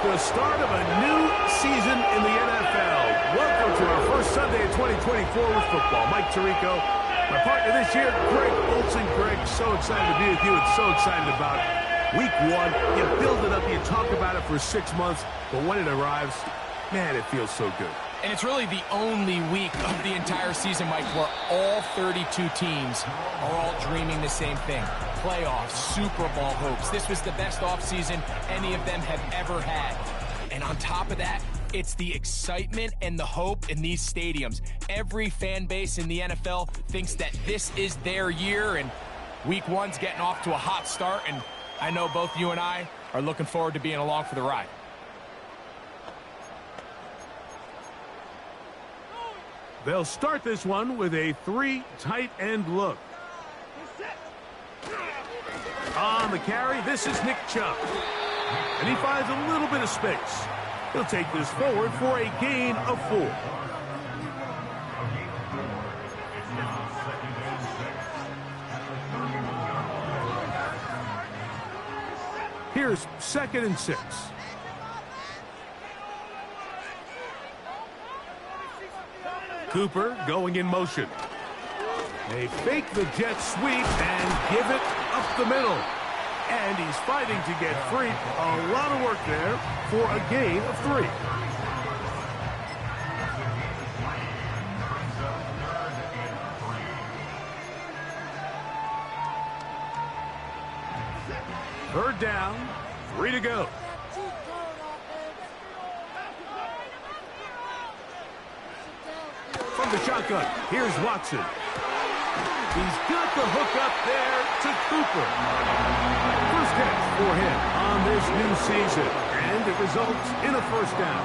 the start of a new season in the NFL. Welcome to our first Sunday in 2024 with football. Mike Tirico, my partner this year, Greg Olsen. Greg, so excited to be with you and so excited about Week 1. You build it up, you talk about it for 6 months, but when it arrives, man, it feels so good. And it's really the only week of the entire season, Mike, where all 32 teams are all dreaming the same thing. Playoffs, Super Bowl hopes. This was the best offseason any of them have ever had. And on top of that, it's the excitement and the hope in these stadiums. Every fan base in the NFL thinks that this is their year, and Week 1's getting off to a hot start, and I know both you and I are looking forward to being along for the ride. They'll start this one with a 3 tight end look. On the carry, this is Nick Chubb. And he finds a little bit of space. He'll take this forward for a gain of 4. Here's 2nd and 6. Cooper going in motion. They fake the jet sweep and give it up the middle. And he's fighting to get free. A lot of work there for a gain of 3. Third down, 3 to go. From the shotgun, here's Watson. He's got the hook up there to Cooper. First catch for him on this new season, and it results in a first down.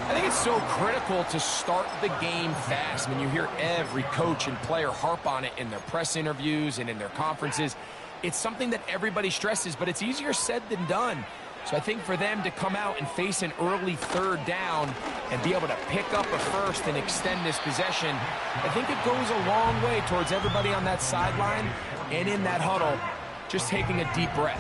I think it's so critical to start the game fast. When you hear every coach and player harp on it in their press interviews and in their conferences, it's something that everybody stresses, but it's easier said than done. So I think for them to come out and face an early 3rd down and be able to pick up a first and extend this possession, I think it goes a long way towards everybody on that sideline and in that huddle just taking a deep breath.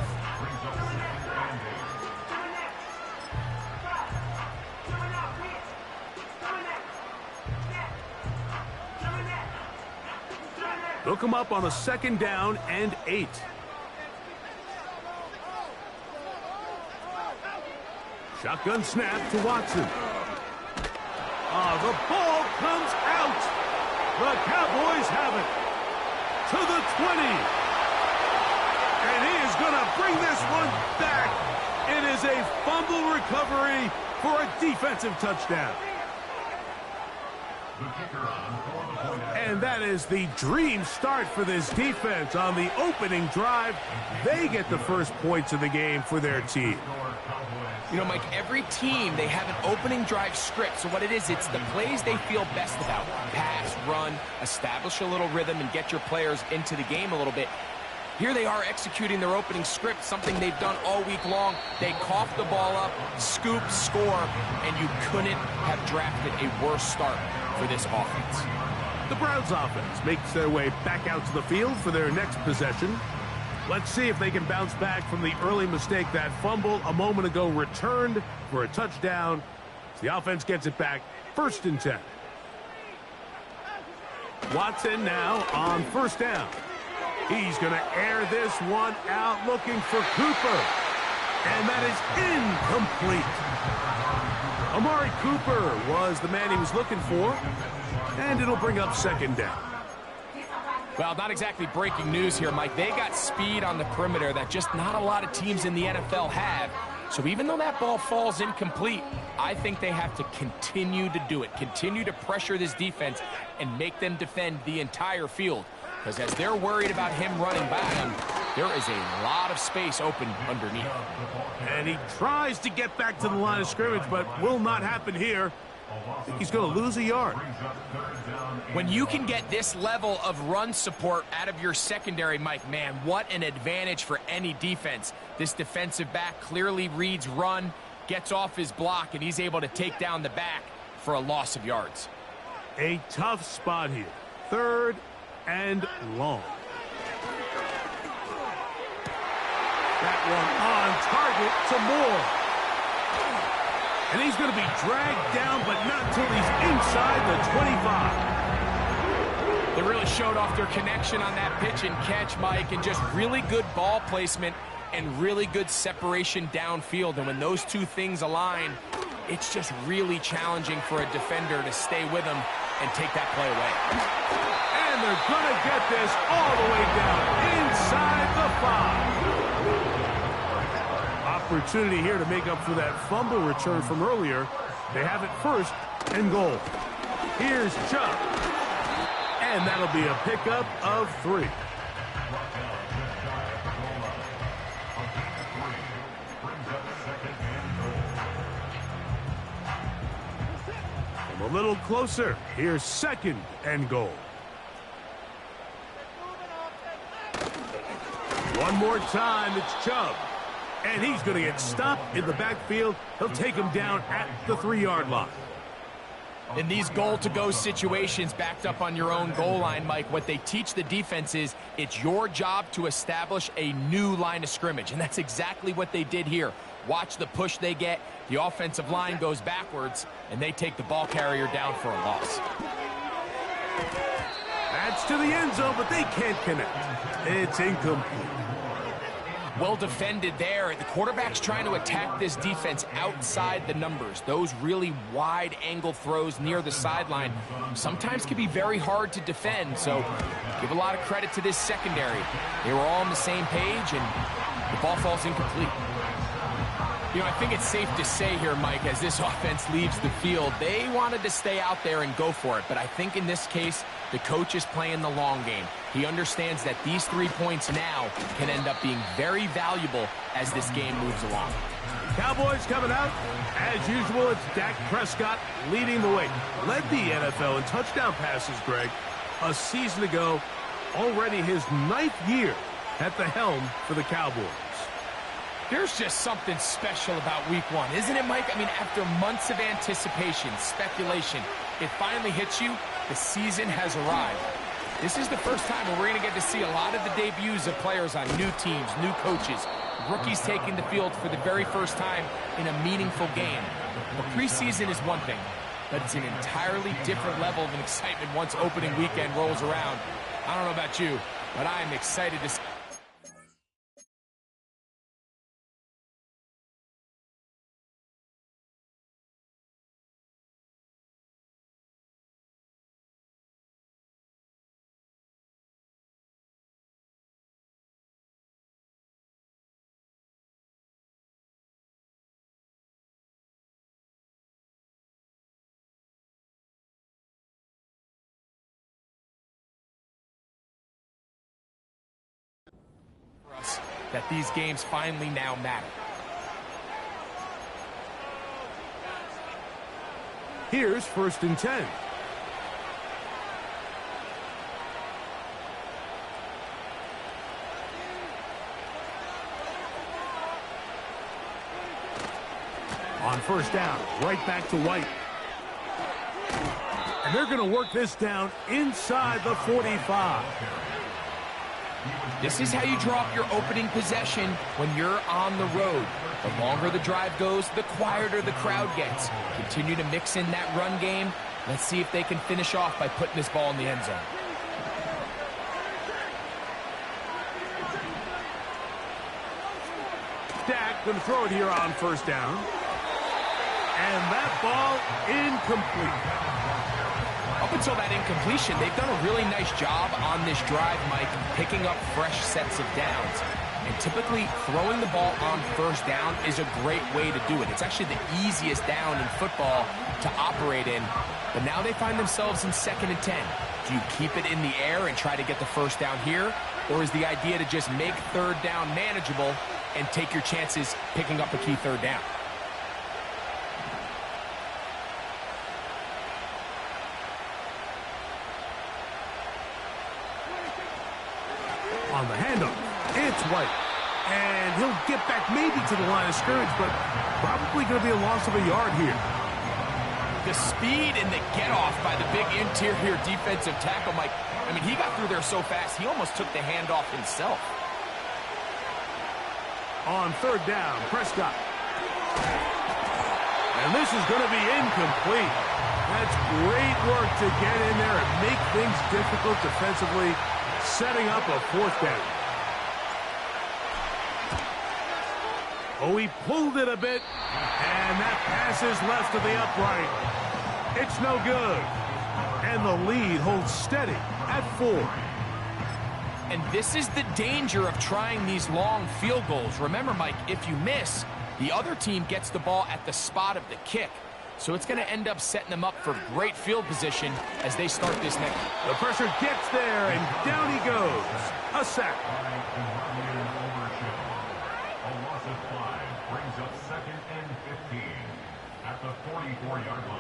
Look him up on a 2nd down and 8. Shotgun snap to Watson. The ball comes out. The Cowboys have it to the 20. And he is going to bring this one back. It is a fumble recovery for a defensive touchdown. And that is the dream start for this defense on the opening drive. They get the first points of the game for their team. You know, Mike, every team, they have an opening drive script. So what it is, it's the plays they feel best about. Pass, run, establish a little rhythm, and get your players into the game a little bit. Here they are executing their opening script, something they've done all week long. They cough the ball up, scoop, score, and you couldn't have drafted a worse start for this offense. The Browns offense makes their way back out to the field for their next possession. Let's see if they can bounce back from the early mistake. That fumble a moment ago returned for a touchdown. The offense gets it back, 1st and 10. Watson now on 1st down. He's going to air this one out looking for Cooper. And that is incomplete. Amari Cooper was the man he was looking for. And it'll bring up 2nd down. Well, not exactly breaking news here, Mike. They got speed on the perimeter that just not a lot of teams in the NFL have. So even though that ball falls incomplete, I think they have to continue to do it. Continue to pressure this defense and make them defend the entire field. Because as they're worried about him running by them, there is a lot of space open underneath. And he tries to get back to the line of scrimmage, but will not happen here. I think he's going to lose a yard. When you can get this level of run support out of your secondary, Mike, man, what an advantage for any defense. This defensive back clearly reads run, gets off his block, and he's able to take down the back for a loss of yards. A tough spot here. 3rd and long. That one on target to Moore. And he's going to be dragged down, but not until he's inside the 25. They really showed off their connection on that pitch and catch, Mike, and just really good ball placement and really good separation downfield. And when those two things align, it's just really challenging for a defender to stay with him and take that play away. And they're going to get this all the way down inside the 5. Opportunity here to make up for that fumble return from earlier. They have it first and goal. Here's Chubb. And that'll be a pickup of 3. A little closer. Here's second and goal. One more time, it's Chubb. And he's going to get stopped in the backfield. He'll take him down at the 3-yard line. In these goal-to-go situations, backed up on your own goal line, Mike, what they teach the defense is it's your job to establish a new line of scrimmage. And that's exactly what they did here. Watch the push they get. The offensive line goes backwards, and they take the ball carrier down for a loss. That's to the end zone, but they can't connect. It's incomplete. Well defended there. The quarterback's trying to attack this defense outside the numbers. Those really wide angle throws near the sideline sometimes can be very hard to defend, so give a lot of credit to this secondary. They were all on the same page, and the ball falls incomplete. You know, I think it's safe to say here, Mike, as this offense leaves the field, they wanted to stay out there and go for it. But I think in this case, the coach is playing the long game. He understands that these 3 points now can end up being very valuable as this game moves along. Cowboys coming out. As usual, it's Dak Prescott leading the way. Led the NFL in touchdown passes, Greg, a season ago. Already his 9th year at the helm for the Cowboys. There's just something special about week 1, isn't it, Mike? I mean, after months of anticipation, speculation, it finally hits you. The season has arrived. This is the first time where we're going to get to see a lot of the debuts of players on new teams, new coaches, rookies taking the field for the very first time in a meaningful game. The preseason is one thing, but it's an entirely different level of excitement once opening weekend rolls around. I don't know about you, but I'm excited to see. That these games finally now matter. Here's 1st and 10. On 1st down, right back to White. And they're going to work this down inside the 45. This is how you draw up your opening possession when you're on the road. The longer the drive goes, the quieter the crowd gets. Continue to mix in that run game. Let's see if they can finish off by putting this ball in the end zone. Dak going to throw it here on 1st down. And that ball incomplete. Up until that incompletion, they've done a really nice job on this drive, Mike, picking up fresh sets of downs. And typically, throwing the ball on 1st down is a great way to do it. It's actually the easiest down in football to operate in. But now they find themselves in 2nd and 10. Do you keep it in the air and try to get the 1st down here? Or is the idea to just make 3rd down manageable and take your chances picking up a key 3rd down? On the handoff, it's White. And he'll get back maybe to the line of scrimmage, but probably going to be a loss of a yard here. The speed and the get-off by the big interior defensive tackle, Mike. I mean, he got through there so fast, he almost took the handoff himself. On 3rd down, Prescott. And And this is going to be incomplete. That's great work to get in there and make things difficult defensively, setting up a fourth down. Oh, he pulled it a bit, and that pass is left to the upright. It's no good. And the lead holds steady at 4. And this is the danger of trying these long field goals. Remember, Mike, if you miss, the other team gets the ball at the spot of the kick. So it's going to end up setting them up for great field position as they start this next. The pressure gets there, and down he goes. A sack. A loss of 5 brings up 2nd and 15 at the 44-yard line.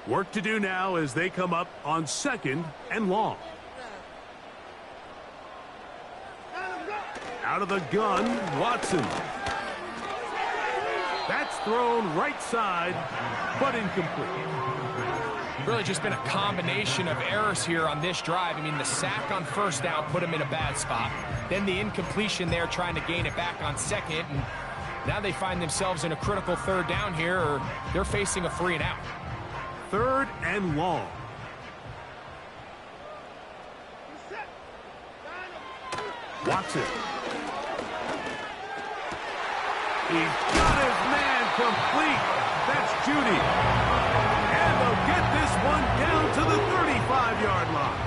Work to do now as they come up on 2nd and long. Out of the gun, Watson. That's thrown right side, but incomplete. Really just been a combination of errors here on this drive. I mean, the sack on first down put him in a bad spot. Then the incompletion there trying to gain it back on second. And now they find themselves in a critical third down here, or they're facing a 3 and out. 3rd and long. Watson. He's got his man complete. That's Judy. And they'll get this one down to the 35-yard line.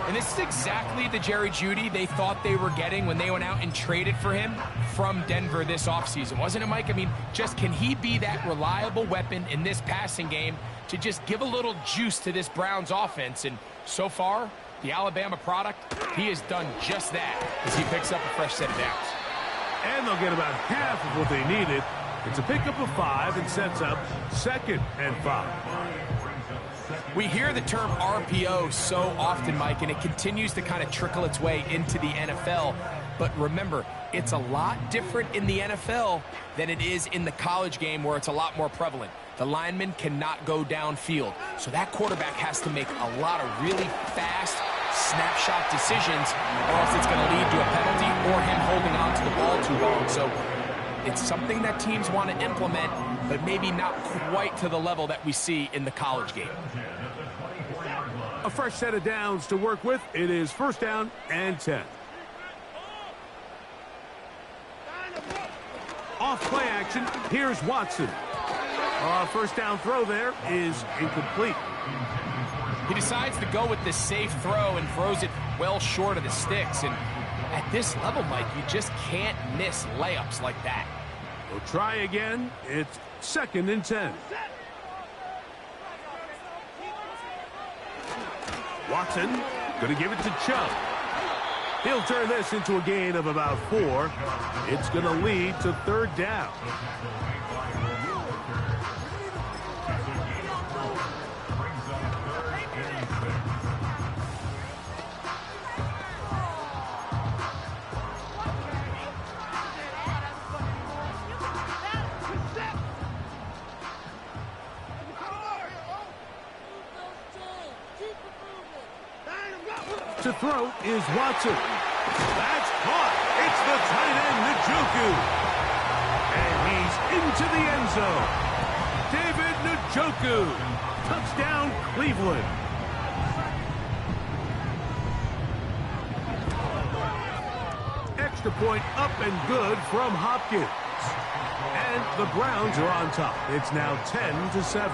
And this is exactly the Jerry Jeudy they thought they were getting when they went out and traded for him from Denver this offseason. Wasn't it, Mike? I mean, just can he be that reliable weapon in this passing game to just give a little juice to this Browns offense? And so far, the Alabama product, he has done just that as he picks up a fresh set of downs. And they'll get about half of what they needed. It's a pickup of 5 and sets up 2nd and 5. We hear the term RPO so often, Mike, and it continues to kind of trickle its way into the NFL. But remember, it's a lot different in the NFL than it is in the college game where it's a lot more prevalent. The lineman cannot go downfield. So that quarterback has to make a lot of really fast snapshot decisions, or else it's going to lead to a penalty or him holding on to the ball too long. So it's something that teams want to implement, but maybe not quite to the level that we see in the college game. A fresh set of downs to work with. It is 1st down and 10. Off play action. Here's Watson. 1st down throw there is incomplete. He decides to go with this safe throw and throws it well short of the sticks. And at this level, Mike, you just can't miss layups like that. We'll try again. It's 2nd and 10. Watson going to give it to Chubb. He'll turn this into a gain of about 4. It's going to lead to 3rd down. To throw is Watson. That's caught. It's the tight end, Njoku. And he's into the end zone. David Njoku. Touchdown, Cleveland. Extra point up and good from Hopkins. And the Browns are on top. It's now 10-7.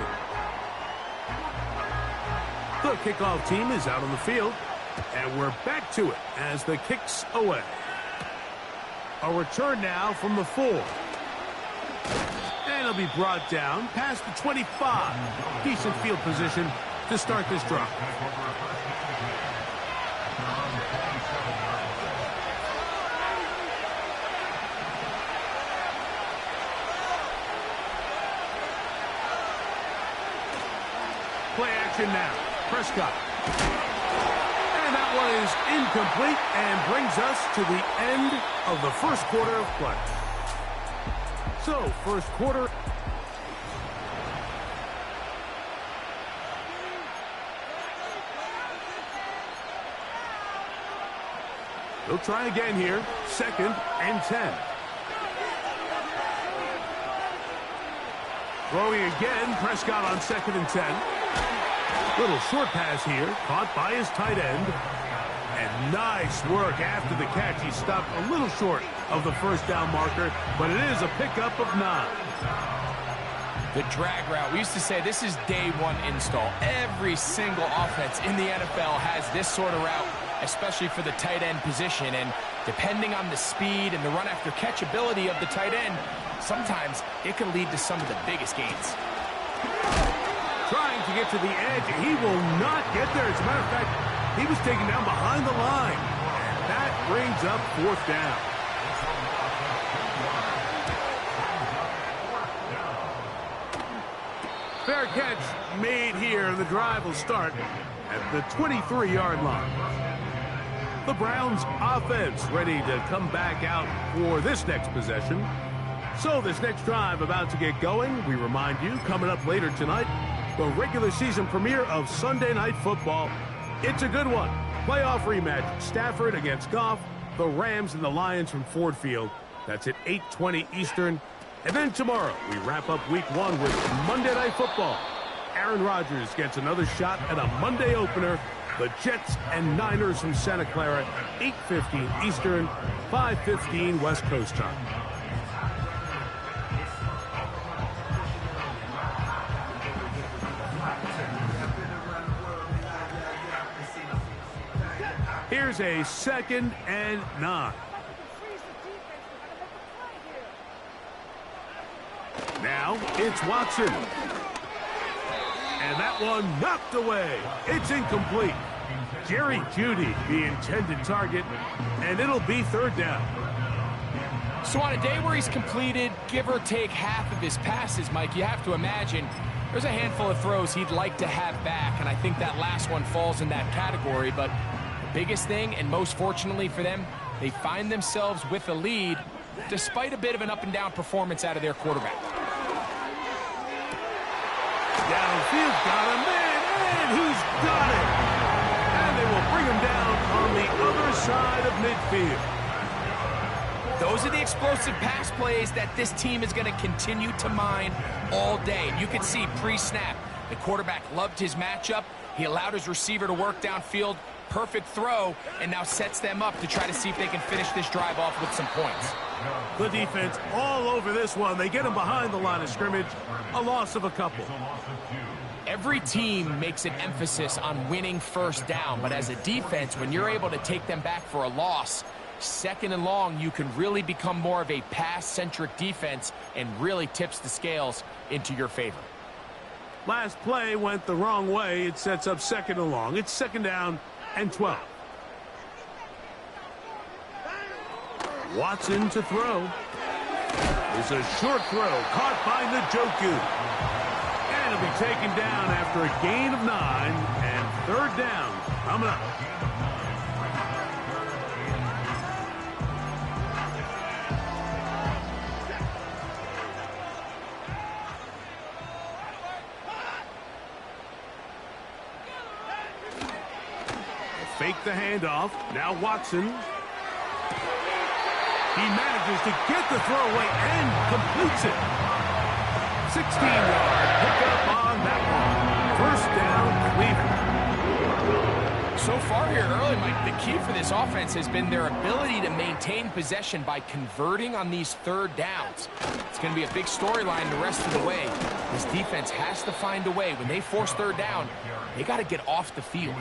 The kickoff team is out on the field. And we're back to it as the kick's away. A return now from the 4. And it'll be brought down past the 25. Decent field position to start this drive. Play action now. Prescott. One is incomplete and brings us to the end of the 1st quarter of play. So, 1st quarter. He'll try again here. 2nd and 10. Throwing again, Prescott on 2nd and 10. Little short pass here, caught by his tight end. And nice work after the catch. He stopped a little short of the first down marker, but it is a pickup of 9. The drag route. We used to say this is day one install. Every single offense in the NFL has this sort of route, especially for the tight end position. And depending on the speed and the run after catch ability of the tight end, sometimes it can lead to some of the biggest gains. Trying to get to the edge. He will not get there. As a matter of fact, he was taken down behind the line. And that brings up 4th down. Fair catch made here. The drive will start at the 23-yard line. The Browns offense ready to come back out for this next possession. So this next drive about to get going. We remind you, coming up later tonight, the regular season premiere of Sunday Night Football. It's a good one. Playoff rematch. Stafford against Goff. The Rams and the Lions from Ford Field. That's at 8:20 Eastern. And then tomorrow, we wrap up Week 1 with Monday Night Football. Aaron Rodgers gets another shot at a Monday opener. The Jets and Niners from Santa Clara, 8:15 Eastern, 5:15 West Coast time. Here's a 2nd and 9. Now it's Watson. And that one knocked away. It's incomplete. Jerry Jeudy, the intended target, and it'll be 3rd down. So on a day where he's completed, give or take half of his passes, Mike, you have to imagine there's a handful of throws he'd like to have back, and I think that last one falls in that category. But the biggest thing, and most fortunately for them, they find themselves with a lead despite a bit of an up-and-down performance out of their quarterback. Downfield, got him in, and he's got it. And they will bring him down on the other side of midfield. Those are the explosive pass plays that this team is going to continue to mine all day. And you can see pre-snap, the quarterback loved his matchup. He allowed his receiver to work downfield. Perfect throw, and now sets them up to try to see if they can finish this drive off with some points. The defense all over this one. They get him behind the line of scrimmage. A loss of a couple. Every team makes an emphasis on winning first down, but as a defense, when you're able to take them back for a loss, 2nd and long, you can really become more of a pass-centric defense and really tips the scales into your favor. Last play went the wrong way. It sets up 2nd and long. It's 2nd down and 12. Watson to throw. It's a short throw caught by Njoku. And it'll be taken down after a gain of 9 and 3rd down coming up. Fake the handoff. Now Watson. He manages to get the throw away and completes it. 16-yard pickup on that one. 1st down, Cleveland. So far here early, Mike, the key for this offense has been their ability to maintain possession by converting on these 3rd downs. It's going to be a big storyline the rest of the way. This defense has to find a way. When they force 3rd down, they got to get off the field.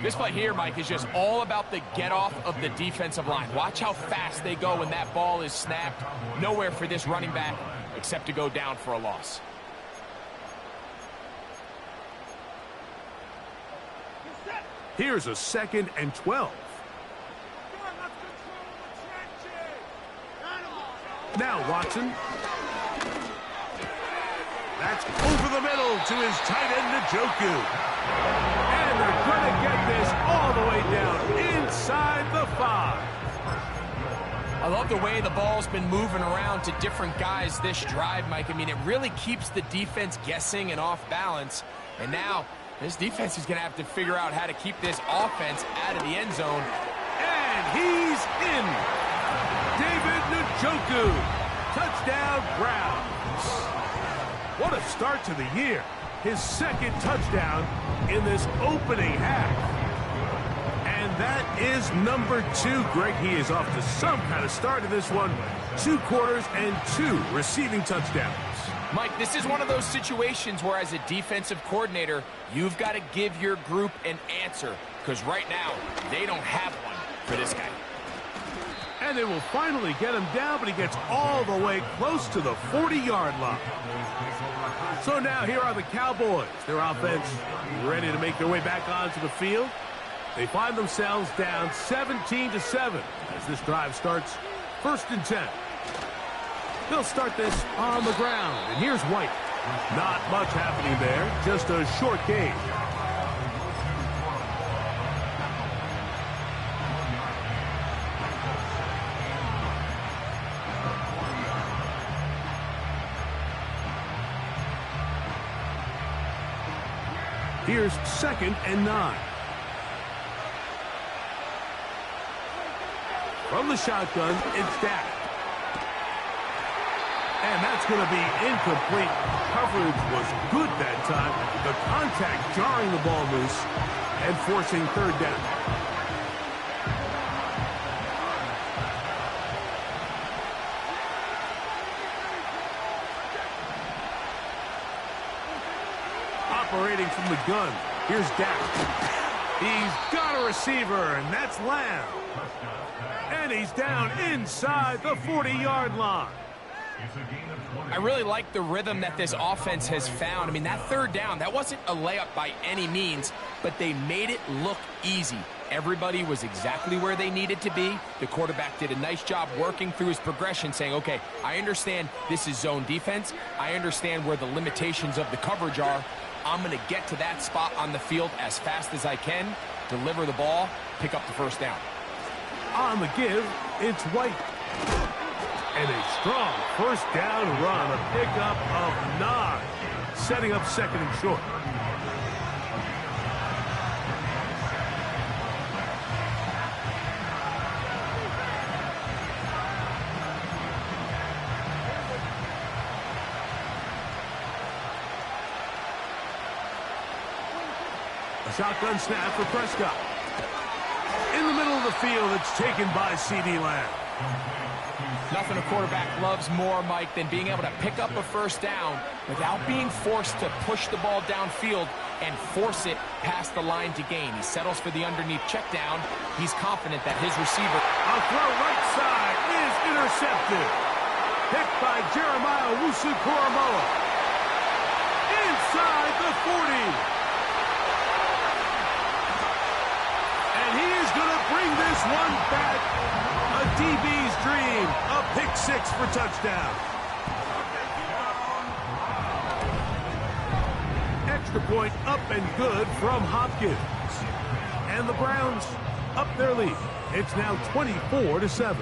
This play here, Mike, is just all about the get-off of the defensive line. Watch how fast they go when that ball is snapped. Nowhere for this running back except to go down for a loss. Here's a 2nd and 12. Now Watson. That's over the middle to his tight end, Njoku. And they're going to get this all the way down inside the 5. I love the way the ball's been moving around to different guys this drive, Mike. I mean, it really keeps the defense guessing and off balance. And now this defense is going to have to figure out how to keep this offense out of the end zone. And And he's in. David Njoku. Touchdown, Browns. What a start to the year. His second touchdown in this opening half. And that is number 2. Greg, he is off to some kind of start in this one. 2 quarters and 2 receiving touchdowns. Mike, this is one of those situations where as a defensive coordinator, you've got to give your group an answer. Because right now, they don't have one for this guy. And they will finally get him down, but he gets all the way close to the 40-yard line. So now here are the Cowboys. Their offense ready to make their way back onto the field. They find themselves down 17-7 as this drive starts 1st and 10. They'll start this on the ground, and here's White. Not much happening there, just a short gain. Here's 2nd and 9. From the shotgun, it's Dak. And that's going to be incomplete. Coverage was good that time. The contact jarring the ball loose and forcing 3rd down. Operating from the gun, here's Dak. He's got a receiver, and that's Lamb. And he's down inside the 40-yard line. I really like the rhythm that this offense has found. I mean, that 3rd down, that wasn't a layup by any means, but they made it look easy. Everybody was exactly where they needed to be. The quarterback did a nice job working through his progression, saying, okay, I understand this is zone defense. I understand where the limitations of the coverage are. I'm going to get to that spot on the field as fast as I can, deliver the ball, pick up the 1st down. On the give, it's White. And a strong 1st down run, a pickup of 9, setting up 2nd and short. A shotgun snap for Prescott. In the middle of the field, it's taken by C.D. Lamb. Nothing a quarterback loves more, Mike, than being able to pick up a 1st down without being forced to push the ball downfield and force it past the line to gain. He settles for the underneath check down. He's confident that his receiver... A throw right side is intercepted. Picked by Jeremiah Owusu-Koramoah. Inside the 40. He is going to bring this one back. A DB's dream. A pick 6 for touchdown. Extra point up and good from Hopkins. And the Browns up their lead. It's now 24-7.